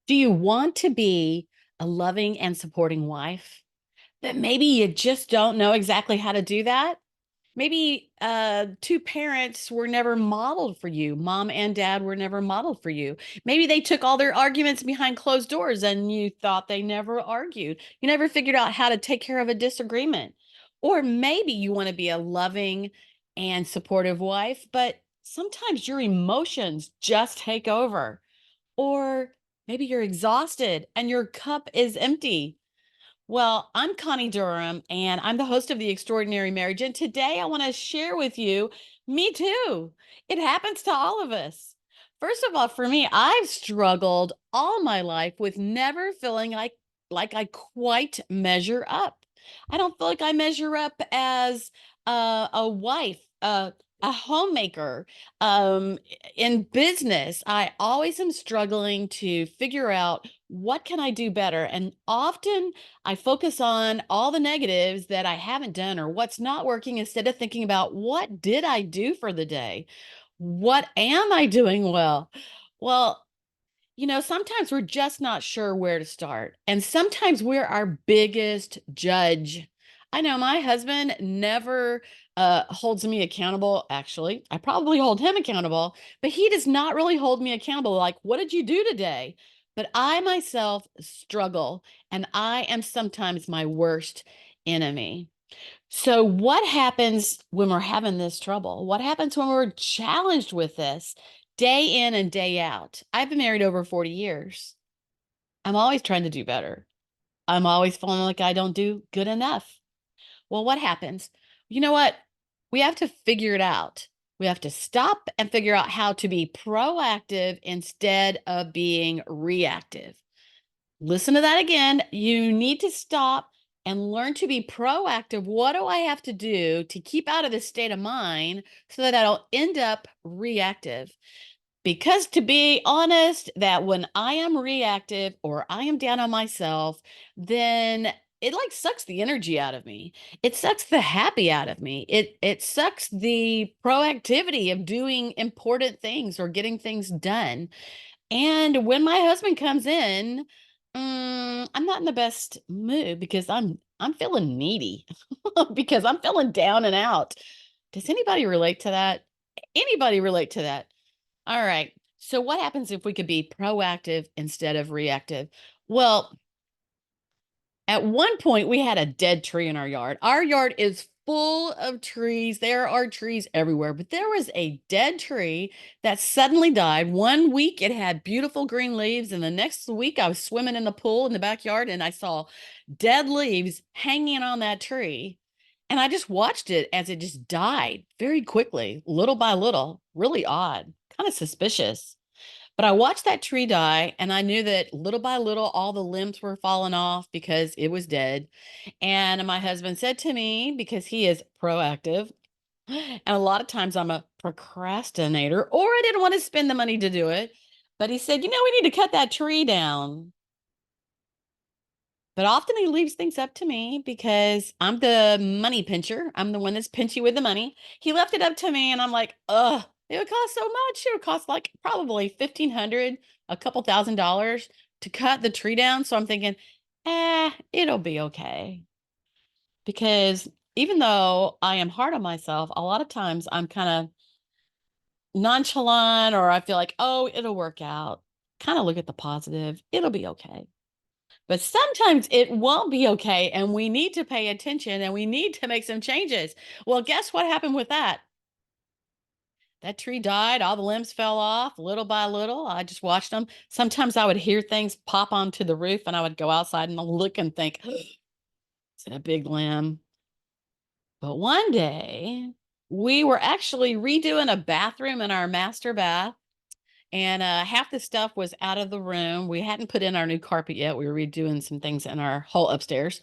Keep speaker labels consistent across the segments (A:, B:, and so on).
A: Do you want to be a loving and supporting wife? But maybe you just don't know exactly how to do that. Maybe two parents were never modeled for you. Mom and dad were never modeled for you. Maybe they took all their arguments behind closed doors and you thought they never argued. You never figured out how to take care of a disagreement. Or maybe you want to be a loving and supportive wife, but sometimes your emotions just take over. Or maybe you're exhausted and your cup is empty. Well, I'm Connie Durham, and I'm the host of The Extraordinary Marriage. And today I want to share with you, me too. It happens to all of us. First of all, for me, I've struggled all my life with never feeling like I quite measure up. I don't feel like I measure up as a wife, a homemaker, in business. I always am struggling to figure out what can I do better, and often I focus on all the negatives that I haven't done or what's not working instead of thinking about what did I do for the day? What am I doing well? Well, sometimes we're just not sure where to start. And sometimes we're our biggest judge. I know my husband never holds me accountable. Actually, I probably hold him accountable, but he does not really hold me accountable. Like, what did you do today? But I myself struggle, and I am sometimes my worst enemy. So, what happens when we're having this trouble? What happens when we're challenged with this day in and day out? I've been married over 40 years. I'm always trying to do better. I'm always feeling like I don't do good enough. Well, what happens? You know what? We have to figure it out. We have to stop and figure out how to be proactive instead of being reactive. Listen to that again. You need to stop and learn to be proactive. What do I have to do to keep out of this state of mind so that I don't end up reactive? Because to be honest, that when I am reactive or I am down on myself, then it like sucks the energy out of me. It sucks the happy out of me. It sucks the proactivity of doing important things or getting things done. And when my husband comes in, I'm not in the best mood because I'm feeling needy because I'm feeling down and out. Does anybody relate to that? Anybody relate to that? All right. So what happens if we could be proactive instead of reactive? Well, at one point, we had a dead tree in our yard. Our yard is full of trees. There are trees everywhere, but there was a dead tree that suddenly died. One week it had beautiful green leaves, and the next week I was swimming in the pool in the backyard and I saw dead leaves hanging on that tree. And I just watched it as it just died very quickly, little by little. Really odd, kind of suspicious. But I watched that tree die and I knew that little by little, all the limbs were falling off because it was dead. And my husband said to me, because he is proactive, and a lot of times I'm a procrastinator or I didn't want to spend the money to do it. But he said, we need to cut that tree down. But often he leaves things up to me because I'm the money pincher. I'm the one that's pinchy with the money. He left it up to me and I'm like, ugh, it would cost so much. It would cost like probably 1,500, a couple $1,000 to cut the tree down. So I'm thinking, it'll be okay. Because even though I am hard on myself, a lot of times I'm kind of nonchalant or I feel like, oh, it'll work out. Kind of look at the positive. It'll be okay. But sometimes it won't be okay, and we need to pay attention and we need to make some changes. Well, guess what happened with that? That tree died, all the limbs fell off little by little. I just watched them. Sometimes I would hear things pop onto the roof, and I would go outside and look and think, is it a big limb? But one day, we were actually redoing a bathroom in our master bath, and half the stuff was out of the room. We hadn't put in our new carpet yet. We were redoing some things in our whole upstairs.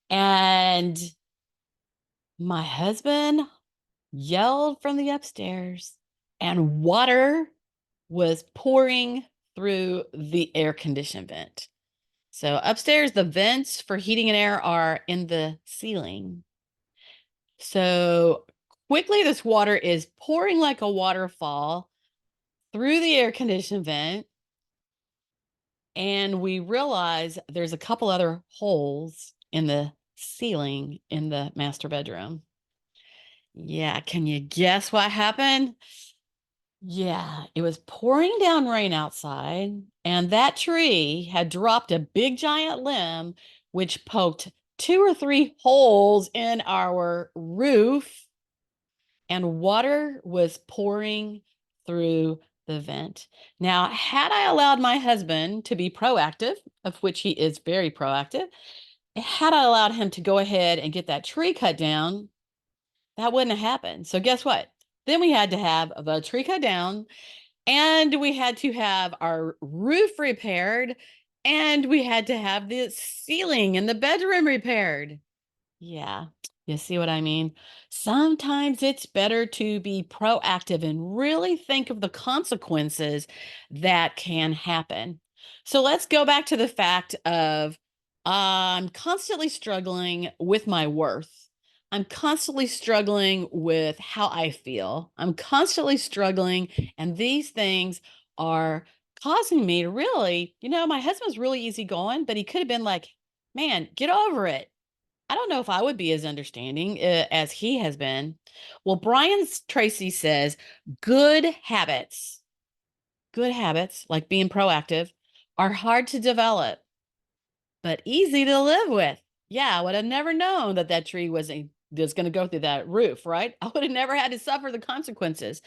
A: And my husband yelled from the upstairs, and water was pouring through the air condition vent. So upstairs, the vents for heating and air are in the ceiling. So quickly, this water is pouring like a waterfall through the air condition vent. and we realize there's a couple other holes in the ceiling in the master bedroom. Yeah, can you guess what happened? Yeah, it was pouring down rain outside, and that tree had dropped a big giant limb, which poked two or three holes in our roof, and water was pouring through the vent. Now, had I allowed my husband to be proactive, of which he is very proactive, had I allowed him to go ahead and get that tree cut down, that wouldn't have happened. So, guess what? Then we had to have the tree cut down, and we had to have our roof repaired, and we had to have the ceiling in the bedroom repaired. Yeah, you see what I mean? Sometimes it's better to be proactive and really think of the consequences that can happen. So let's go back to the fact of I'm constantly struggling with my worth. I'm constantly struggling with how I feel. I'm constantly struggling, and these things are causing me to really, my husband's really easygoing, but he could have been like, man, get over it. I don't know if I would be as understanding as he has been. Well, Tracy says good habits like being proactive are hard to develop, but easy to live with. Yeah, I would have never known that that tree was going to go through that roof, right? I would have never had to suffer the consequences.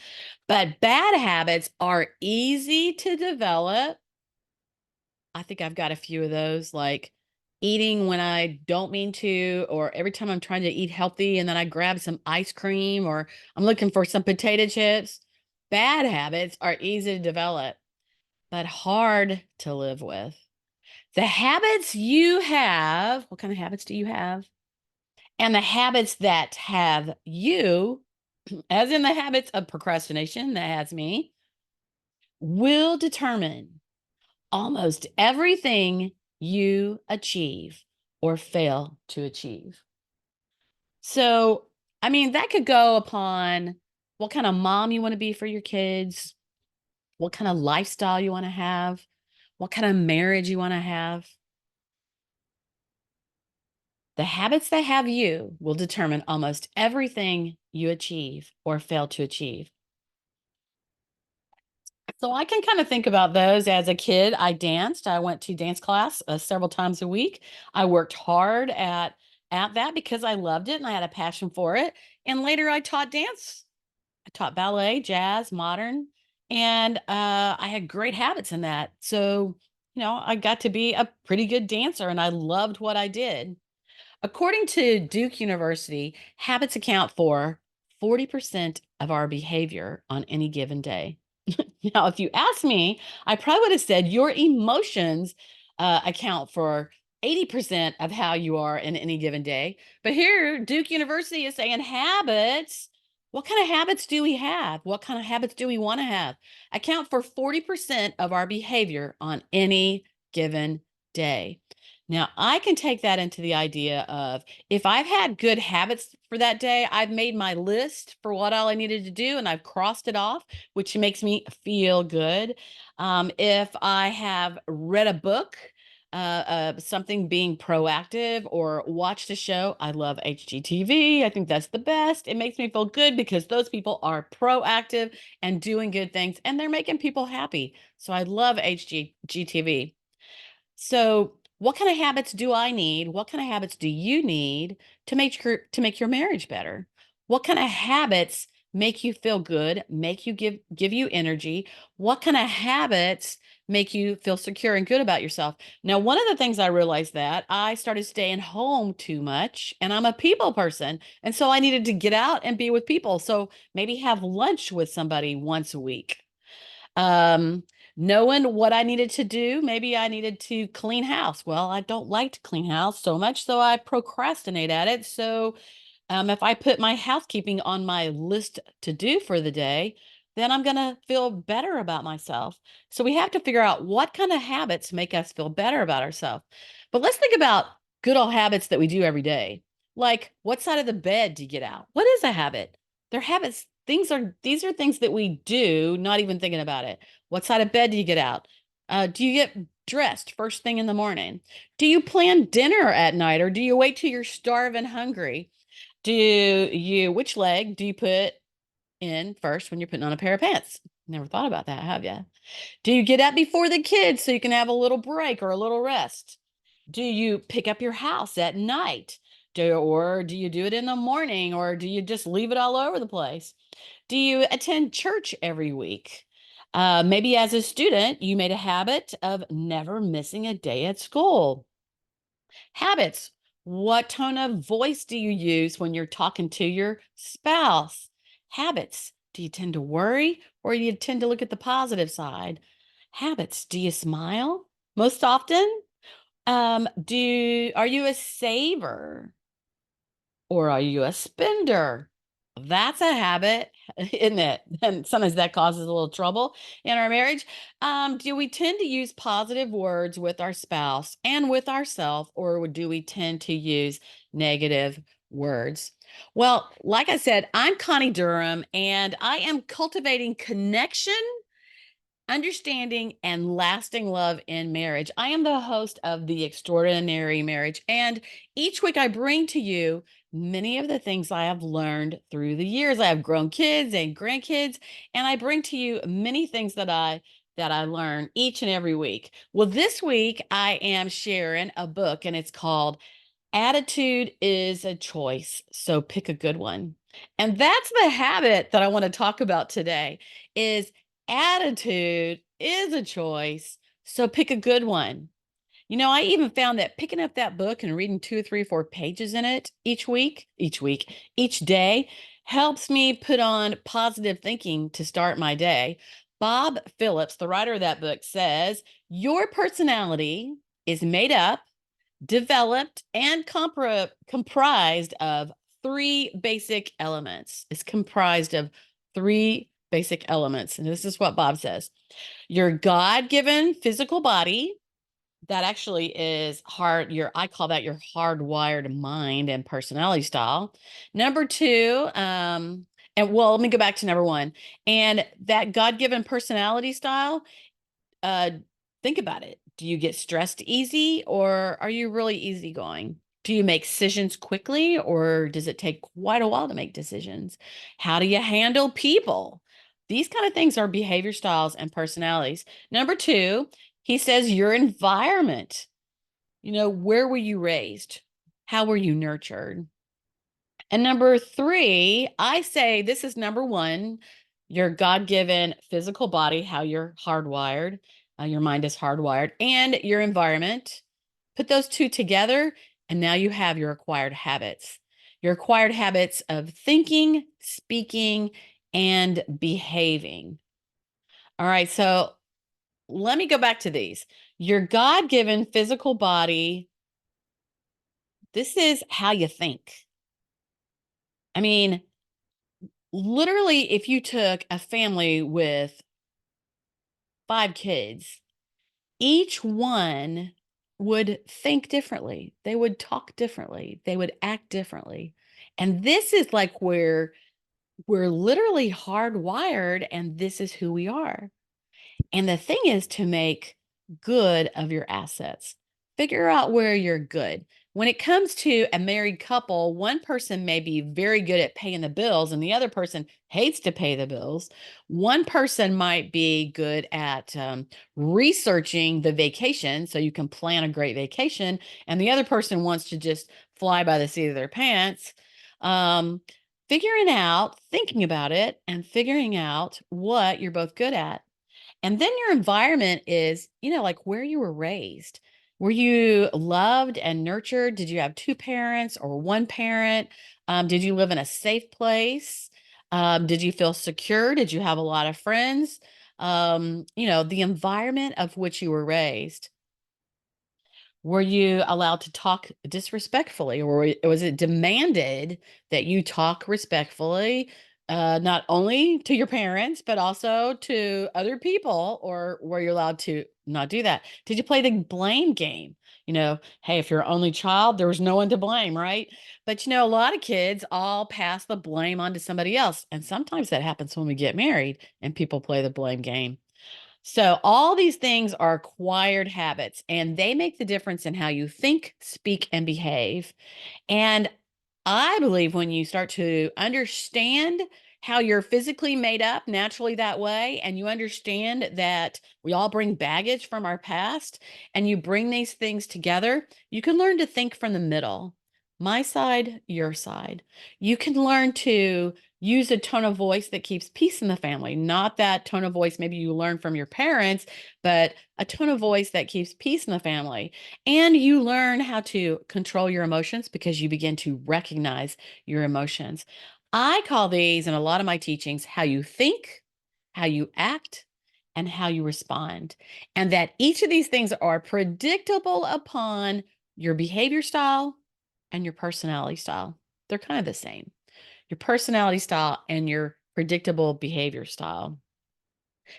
A: But bad habits are easy to develop. I think I've got a few of those, like eating when I don't mean to, or every time I'm trying to eat healthy and then I grab some ice cream or I'm looking for some potato chips. Bad habits are easy to develop, but hard to live with. The habits you have, what kind of habits do you have? And the habits that have you, as in the habits of procrastination that has me, will determine almost everything you achieve or fail to achieve. So, I mean, that could go upon what kind of mom you want to be for your kids, what kind of lifestyle you want to have, what kind of marriage you want to have. The habits that have you will determine almost everything you achieve or fail to achieve. So I can kind of think about those. As a kid, I danced. I went to dance class several times a week. I worked hard at that because I loved it and I had a passion for it. And later I taught dance. I taught ballet, jazz, modern, and I had great habits in that. So, I got to be a pretty good dancer and I loved what I did. According to Duke University, habits account for 40% of our behavior on any given day. Now, if you ask me, I probably would have said your emotions account for 80% of how you are in any given day. But here, Duke University is saying habits. What kind of habits do we have? What kind of habits do we want to have? Account for 40% of our behavior on any given day. Now, I can take that into the idea of if I've had good habits for that day, I've made my list for what all I needed to do and I've crossed it off, which makes me feel good. If I have read a book, something being proactive or watched a show, I love HGTV. I think that's the best. It makes me feel good because those people are proactive and doing good things and they're making people happy. So I love HGTV. So, what kind of habits do I need? What kind of habits do you need to make your marriage better? What kind of habits make you feel good, make you give you energy? What kind of habits make you feel secure and good about yourself? Now, one of the things I realized that I started staying home too much and I'm a people person. And so I needed to get out and be with people. So maybe have lunch with somebody once a week. Um, Knowing what I needed to do, maybe I needed to clean house. Well, I don't like to clean house so much, so I procrastinate at it. So, if I put my housekeeping on my list to do for the day, then I'm going to feel better about myself. So, we have to figure out what kind of habits make us feel better about ourselves. But let's think about good old habits that we do every day. Like, what side of the bed do you get out? What is a habit? They're habits. These are things that we do, not even thinking about it. What side of bed do you get out? Do you get dressed first thing in the morning? Do you plan dinner at night, or do you wait till you're starving hungry? Which leg do you put in first when you're putting on a pair of pants? Never thought about that, have you? Do you get up before the kids so you can have a little break or a little rest? Do you pick up your house at night? Or do you do it in the morning, or do you just leave it all over the place? Do you attend church every week? Maybe as a student, you made a habit of never missing a day at school. Habits. What tone of voice do you use when you're talking to your spouse? Habits. Do you tend to worry, or do you tend to look at the positive side? Habits. Do you smile most often? Are you a saver, or are you a spender? That's a habit, isn't it? And sometimes that causes a little trouble in our marriage. Do we tend to use positive words with our spouse and with ourselves, or do we tend to use negative words? Well, like I said, I'm Connie Durham, and I am cultivating connection, understanding, and lasting love in marriage. I am the host of The Extraordinary Marriage, and each week I bring to you many of the things I have learned through the years. I have grown kids and grandkids, and I bring to you many things that I learn each and every week. Well, this week I am sharing a book, and it's called Attitude is a Choice, so pick a good one. And that's the habit that I want to talk about today is attitude is a choice, so pick a good one. I even found that picking up that book and reading 2 or 3 or 4 pages in it each day helps me put on positive thinking to start my day. Bob Phillips, the writer of that book, says, "Your personality is made up, developed, and comprised of 3 basic elements." It's comprised of 3 basic elements. And this is what Bob says: your God given physical body, that actually is I call that your hardwired mind and personality style. Number 2, let me go back to number 1. And that God given personality style, uh, think about it. Do you get stressed easy, or are you really easygoing? Do you make decisions quickly, or does it take quite a while to make decisions? How do you handle people? These kind of things are behavior styles and personalities. Number 2, he says your environment. Where were you raised? How were you nurtured? And number 3, I say this is number 1, your God given physical body, how you're hardwired, your mind is hardwired, and your environment. Put those 2 together, and now you have your acquired habits. Your acquired habits of thinking, speaking, and behaving. All right, so let me go back to these. Your God given physical body, this is how you think. I mean, literally, if you took a family with 5 kids, each one would think differently. They would talk differently. They would act differently. And this is like where we're literally hardwired, and this is who we are. And the thing is to make good of your assets. Figure out where you're good. When it comes to a married couple, one person may be very good at paying the bills and the other person hates to pay the bills. One person might be good at researching the vacation so you can plan a great vacation, and the other person wants to just fly by the seat of their pants. Um, Thinking about it, and figuring out what you're both good at. And then your environment is, like where you were raised. Were you loved and nurtured? Did you have 2 parents or 1 parent? Did you live in a safe place? Did you feel secure? Did you have a lot of friends? The environment of which you were raised. Were you allowed to talk disrespectfully, or was it demanded that you talk respectfully, not only to your parents, but also to other people, or were you allowed to not do that? Did you play the blame game? Hey, if you're only child, there was no one to blame, right? But a lot of kids all pass the blame on to somebody else. And sometimes that happens when we get married and people play the blame game. So all these things are acquired habits, and they make the difference in how you think, speak, and behave. And I believe when you start to understand how you're physically made up naturally that way, and you understand that we all bring baggage from our past, and you bring these things together, you can learn to think from the middle. My side, your side. You can learn to use a tone of voice that keeps peace in the family, not that tone of voice maybe you learn from your parents, but a tone of voice that keeps peace in the family. And you learn how to control your emotions because you begin to recognize your emotions. I call these in a lot of my teachings how you think, how you act, and how you respond. And that each of these things are predictable upon your behavior style and your personality style. They're kind of the same. Your personality style and your predictable behavior style.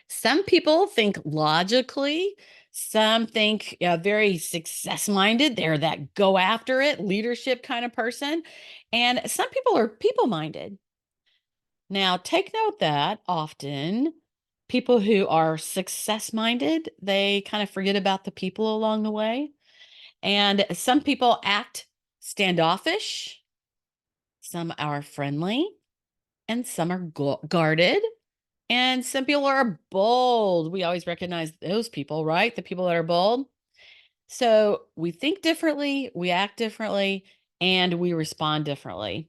A: Some people think logically, some think very success minded. They're that go after it, leadership kind of person. And some people are people minded. Now, take note that often people who are success minded, they kind of forget about the people along the way. And some people act standoffish, some are friendly, and some are guarded. And some people are bold. We always recognize those people, right? The people that are bold. So we think differently, we act differently, and we respond differently.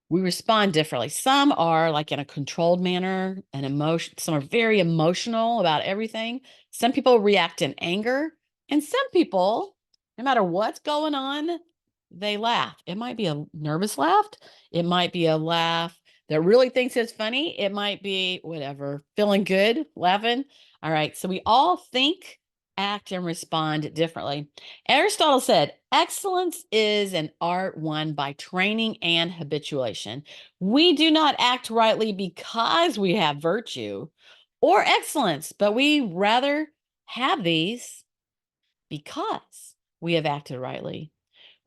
A: We respond differently. Some are like in a controlled manner and emotion. Some are very emotional about everything. Some people react in anger, and some people, no matter what's going on, they laugh. It might be a nervous laugh. It might be a laugh that really thinks it's funny. It might be whatever, feeling good, laughing. All right. So we all think, act, and respond differently. Aristotle said, excellence is an art won by training and habituation. We do not act rightly because we have virtue or excellence, but we rather have these because we have acted rightly.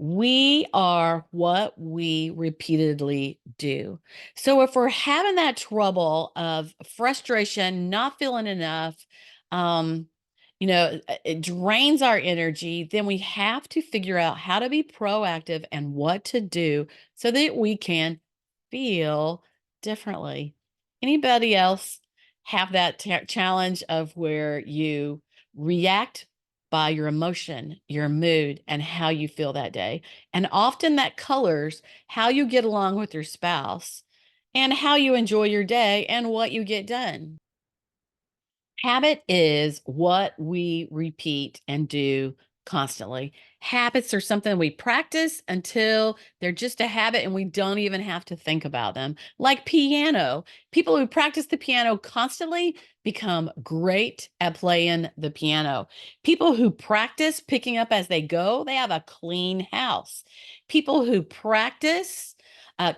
A: We are what we repeatedly do. So if we're having that trouble of frustration, not feeling enough, um, it drains our energy, then we have to figure out how to be proactive and what to do so that we can feel differently. Anybody else have that challenge of where you react by your emotion, your mood, and how you feel that day? And often that colors how you get along with your spouse and how you enjoy your day and what you get done. Habit is what we repeat and do constantly. Habits are something we practice until they're just a habit and we don't even have to think about them. Like piano. People who practice the piano constantly become great at playing the piano. People who practice picking up as they go, they have a clean house. People who practice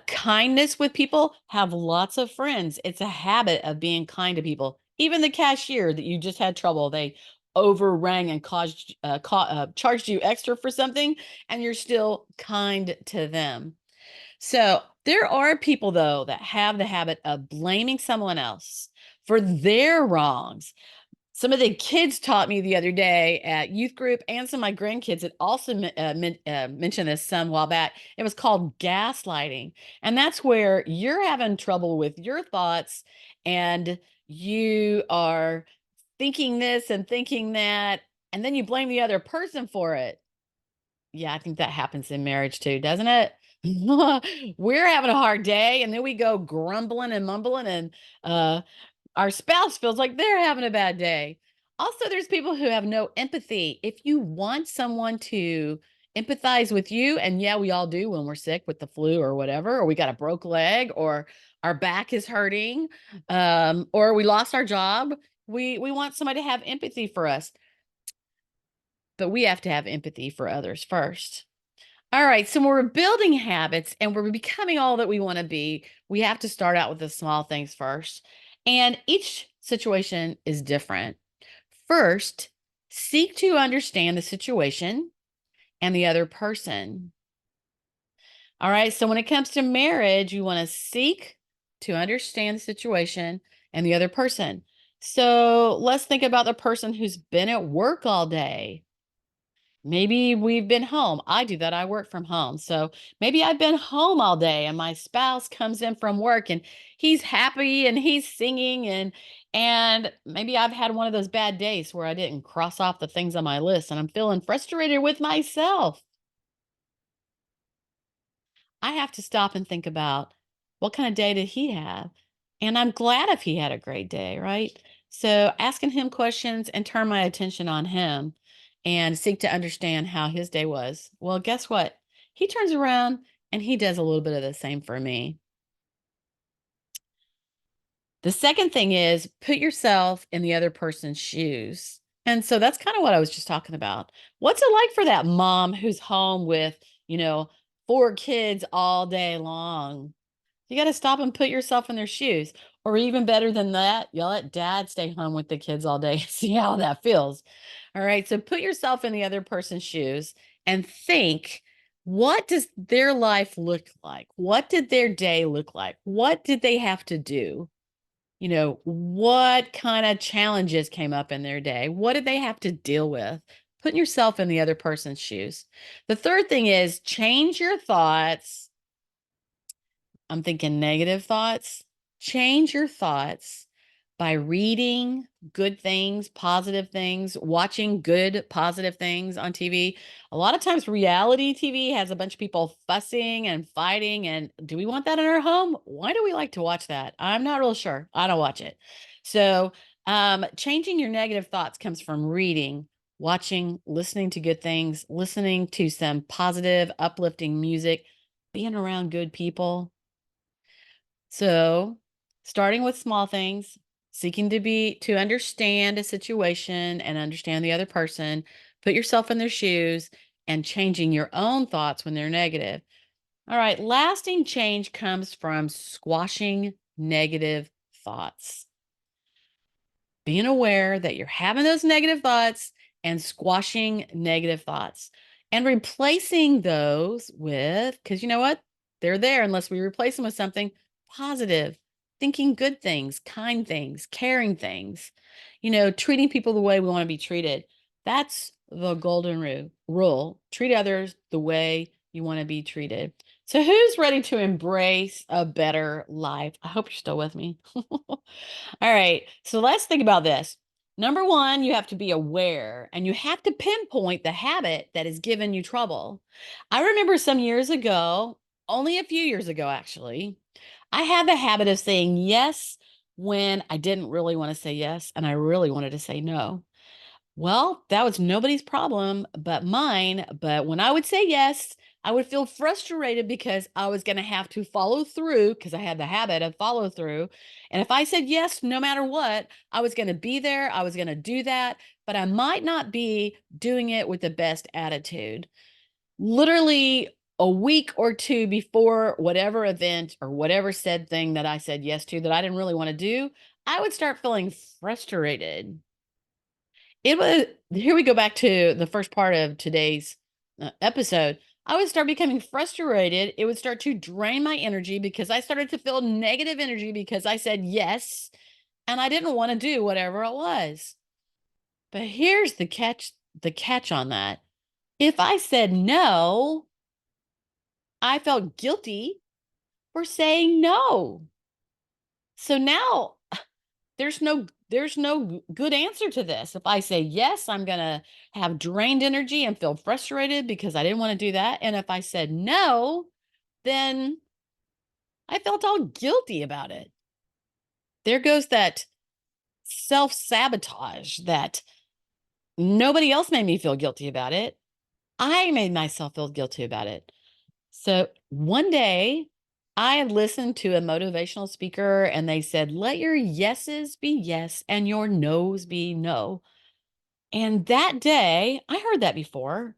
A: kindness with people have lots of friends. It's a habit of being kind to people. Even the cashier that you just had trouble, they overrang and charged you extra for something, and you're still kind to them. So there are people, though, that have the habit of blaming someone else for their wrongs. Some of the kids taught me the other day at youth group, and some of my grandkids had also mentioned this some while back. It was called gaslighting. And that's where you're having trouble with your thoughts and you are thinking this and thinking that, and then you blame the other person for it. Yeah, I think that happens in marriage too, doesn't it? We're having a hard day, and then we go grumbling and mumbling, and our spouse feels like they're having a bad day. Also, there's people who have no empathy. If you want someone to empathize with you, and yeah, we all do when we're sick with the flu or whatever, or we got a broke leg, or our back is hurting, or we lost our job. We want somebody to have empathy for us, but we have to have empathy for others first. All right. So when we're building habits and we're becoming all that we want to be, we have to start out with the small things first. And each situation is different. First, seek to understand the situation and the other person. All right. So when it comes to marriage, you want to seek to understand the situation and the other person. So let's think about the person who's been at work all day. Maybe we've been home. I do that. I work from home. So maybe I've been home all day and my spouse comes in from work and he's happy and he's singing and maybe I've had one of those bad days where I didn't cross off the things on my list and I'm feeling frustrated with myself. I have to stop and think about what kind of day did he have? And I'm glad if he had a great day, right? So asking him questions and turn my attention on him and seek to understand how his day was. Well, guess what? He turns around and he does a little bit of the same for me. The second thing is put yourself in the other person's shoes. And so that's kind of what I was just talking about. What's it like for that mom who's home with, you know, four kids all day long? You got to stop and put yourself in their shoes. Or even better than that, you let dad stay home with the kids all day. See how that feels. All right. So put yourself in the other person's shoes and think, what does their life look like? What did their day look like? What did they have to do? What kind of challenges came up in their day? What did they have to deal with? Putting yourself in the other person's shoes. The third thing is change your thoughts. I'm thinking negative thoughts. Change your thoughts by reading good things, positive things, watching good, positive things on TV. A lot of times, reality TV has a bunch of people fussing and fighting. And do we want that in our home? Why do we like to watch that? I'm not real sure. I don't watch it. So, changing your negative thoughts comes from reading, watching, listening to good things, listening to some positive, uplifting music, being around good people. So, starting with small things, seeking to understand a situation and understand the other person, put yourself in their shoes and changing your own thoughts when they're negative. All right, lasting change comes from squashing negative thoughts, being aware that you're having those negative thoughts and squashing negative thoughts and replacing those with, because you know what? They're there unless we replace them with something positive, thinking good things, kind things, caring things, treating people the way we want to be treated. That's the rule. Treat others the way you want to be treated. So, who's ready to embrace a better life? I hope you're still with me. All right. So let's think about this. Number one, you have to be aware and you have to pinpoint the habit that is giving you trouble. I remember some years ago, only a few years ago, actually, I had the habit of saying yes when I didn't really want to say yes and I really wanted to say no. Well, that was nobody's problem but mine. But when I would say yes, I would feel frustrated because I was going to have to follow through because I had the habit of follow through. And if I said yes, no matter what, I was going to be there. I was going to do that, but I might not be doing it with the best attitude. Literally a week or two before whatever event or whatever said thing that I said yes to that I didn't really want to do, I would start feeling frustrated. It was Here we go back to the first part of today's episode. I would start becoming frustrated. It would start to drain my energy because I started to feel negative energy because I said yes and I didn't want to do whatever it was. But here's the catch on that. If I said no, I felt guilty for saying no. So now there's no good answer to this. If I say yes, I'm going to have drained energy and feel frustrated because I didn't want to do that. And if I said no, then I felt all guilty about it. There goes that self-sabotage that nobody else made me feel guilty about it. I made myself feel guilty about it. So one day I listened to a motivational speaker and they said, let your yeses be yes and your nos be no. And that day, I heard that before.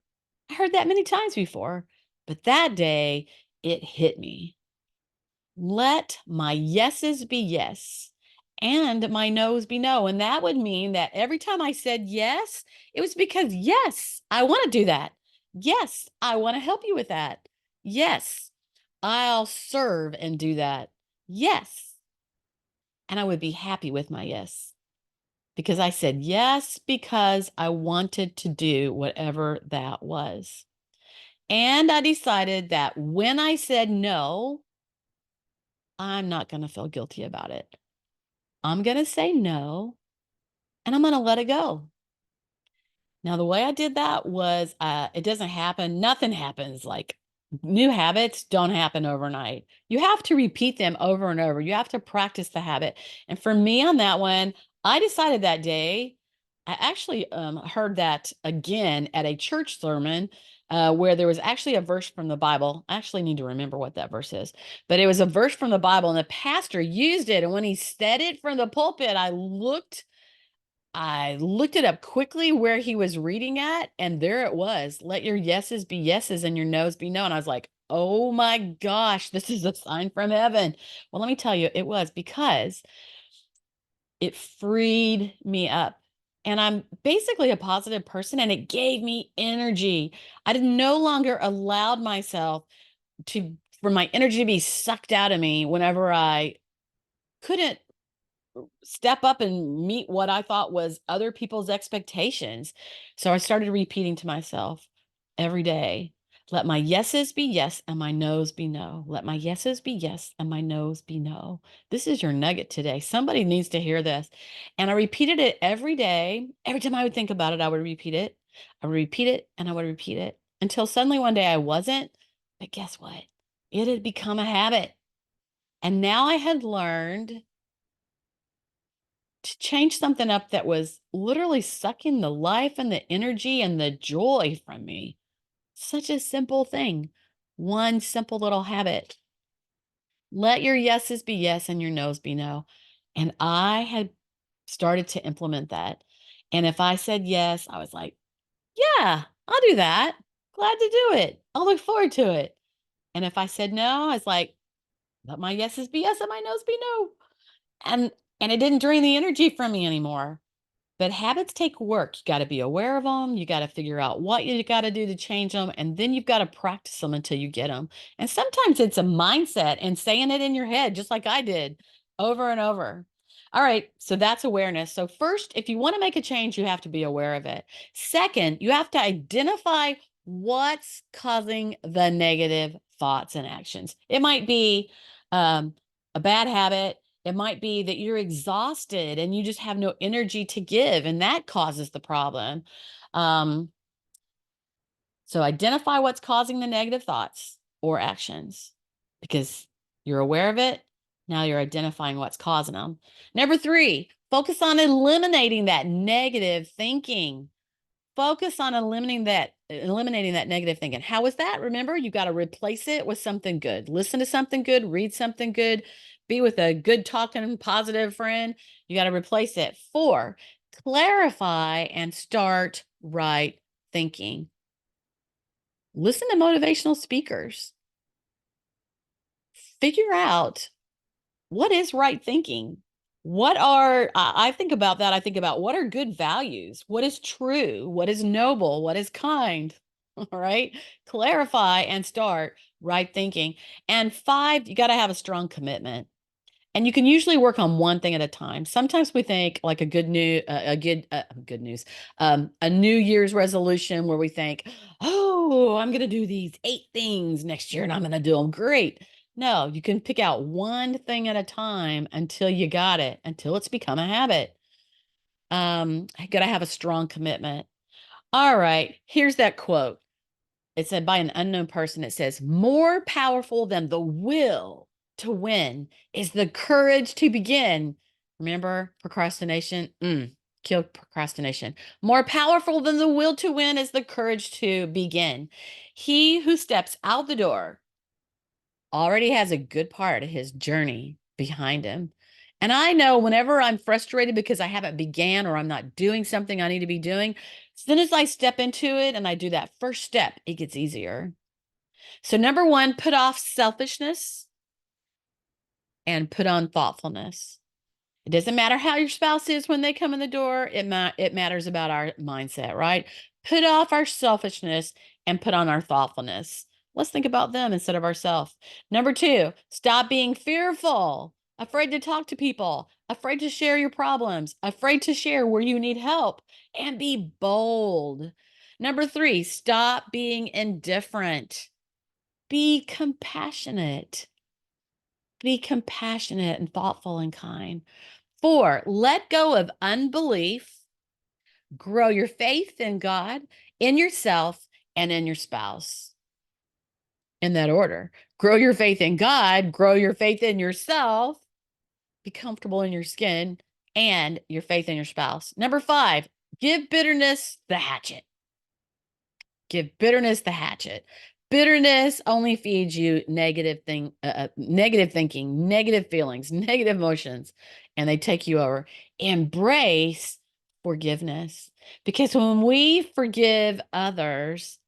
A: I heard that many times before. But that day, it hit me. Let my yeses be yes and my no's be no. And that would mean that every time I said yes, it was because, yes, I want to do that. Yes, I want to help you with that. Yes, I'll serve and do that. Yes. And I would be happy with my yes. because I said yes because I wanted to do whatever that was. And I decided that when I said no, I'm not going to feel guilty about it. I'm going to say no and I'm going to let it go. Now, the way I did that was it doesn't happen. Nothing happens. Like new habits don't happen overnight. You have to repeat them over and over. You have to practice the habit. And for me on that one, I decided that day, I actually heard that again at a church sermon where there was actually a verse from the Bible. I actually need to remember what that verse is, but it was a verse from the Bible and the pastor used it. And when he said it from the pulpit, I looked it up quickly where he was reading at, and there it was. Let your yeses be yeses and your noes be no. And I was like, oh my gosh, this is a sign from heaven. Well, let me tell you, it was because it freed me up. And I'm basically a positive person, and it gave me energy. I did no longer allowed myself for my energy to be sucked out of me whenever I couldn't step up and meet what I thought was other people's expectations. So I started repeating to myself every day, let my yeses be yes and my noes be no. Let my yeses be yes and my noes be no. This is your nugget today. Somebody needs to hear this. And I repeated it every day. Every time I would think about it, I would repeat it. I would repeat it and I would repeat it until suddenly one day I wasn't. But guess what? It had become a habit. And now I had learned to change something up that was literally sucking the life and the energy and the joy from me. Such a simple thing. One simple little habit. Let your yeses be yes and your noes be no. And I had started to implement that. And if I said yes, I was like, yeah, I'll do that. Glad to do it. I'll look forward to it. And if I said no, I was like, let my yeses be yes and my noes be no. And it didn't drain the energy from me anymore. But habits take work. You got to be aware of them. You got to figure out what you got to do to change them. And then you've got to practice them until you get them. And sometimes it's a mindset and saying it in your head, just like I did over and over. All right. So that's awareness. So, first, if you want to make a change, you have to be aware of it. Second, you have to identify what's causing the negative thoughts and actions. It might be a bad habit. It might be that you're exhausted and you just have no energy to give, and that causes the problem. Um, so identify what's causing the negative thoughts or actions because you're aware of it. Now you're identifying what's causing them. Number three, focus on eliminating that negative thinking. Focus on eliminating that negative thinking. How is that? Remember, you got to replace it with something good. Listen to something good, read something good, be with a good talking, positive friend. You got to replace it. Four, clarify and start right thinking. Listen to motivational speakers. Figure out what is right thinking. I think about that. I think about what are good values? What is true? What is noble? What is kind? All right. Clarify and start right thinking. And five, you got to have a strong commitment. And you can usually work on one thing at a time. Sometimes we think like good news, a New Year's resolution where we think, oh, I'm going to do these 8 things next year and I'm going to do them great. No, you can pick out one thing at a time until you got it, until it's become a habit. I got to have a strong commitment. All right, here's that quote. It said by an unknown person. It says, more powerful than the will to win is the courage to begin. Remember procrastination? Kill procrastination. More powerful than the will to win is the courage to begin. He who steps out the door already has a good part of his journey behind him. And I know whenever I'm frustrated because I haven't began or I'm not doing something I need to be doing, as soon as I step into it and I do that first step, it gets easier. So, number one, put off selfishness and put on thoughtfulness. It doesn't matter how your spouse is when they come in the door. It matters about our mindset, right? Put off our selfishness and put on our thoughtfulness. Let's think about them instead of ourselves. Number two, stop being fearful afraid to talk to people, afraid to share your problems, afraid to share where you need help, and be bold. Number three, stop being indifferent. Be compassionate. Be compassionate and thoughtful and kind. Four, let go of unbelief. Grow your faith in God, in yourself, and in your spouse. In that order. Grow your faith in God, grow your faith in yourself, be comfortable in your skin, and your faith in your spouse. Number five, give bitterness the hatchet. Give bitterness the hatchet. Bitterness only feeds you negative thinking, negative feelings, negative emotions, and they take you over. Embrace forgiveness, because when we forgive others,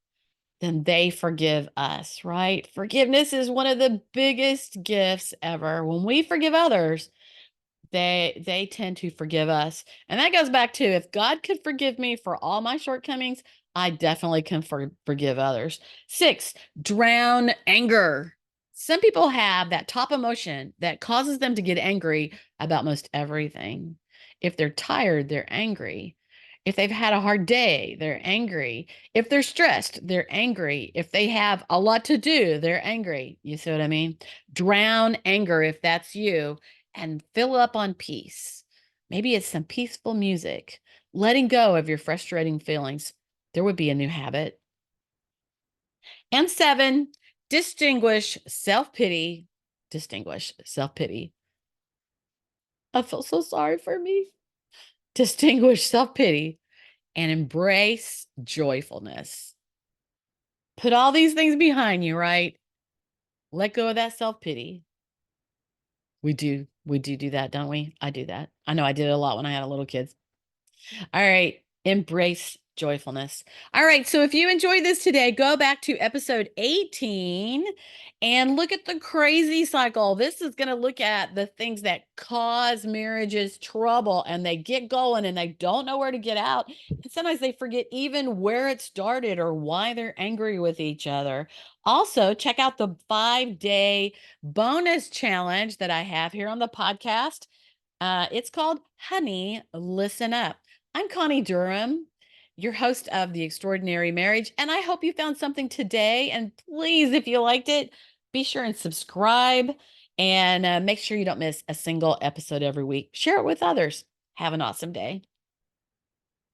A: then they forgive us, right? Forgiveness is one of the biggest gifts ever. When we forgive others, they tend to forgive us. And that goes back to, if God could forgive me for all my shortcomings, I definitely can forgive others. Six, drown anger. Some people have that top emotion that causes them to get angry about most everything. If they're tired, they're angry. If they've had a hard day, they're angry. If they're stressed, they're angry. If they have a lot to do, they're angry. You see what I mean? Drown anger if that's you, and fill up on peace. Maybe it's some peaceful music, letting go of your frustrating feelings. There would be a new habit. And seven, distinguish self pity. Distinguish self pity. I feel so sorry for me. Distinguish self pity and embrace joyfulness. Put all these things behind you, right? Let go of that self pity. We do that, don't we? I do that. I know I did it a lot when I had a little kids. All right. Embrace joyfulness. All right. So if you enjoyed this today, go back to episode 18 and look at the crazy cycle. This is going to look at the things that cause marriages trouble, and they get going and they don't know where to get out. And sometimes they forget even where it started or why they're angry with each other. Also, check out the 5-day bonus challenge that I have here on the podcast. It's called Honey, Listen Up. I'm Connie Durham, your host of The Extraordinary Marriage, and I hope you found something today. And please, if you liked it, be sure and subscribe, and make sure you don't miss a single episode every week. Share it with others. Have an awesome day.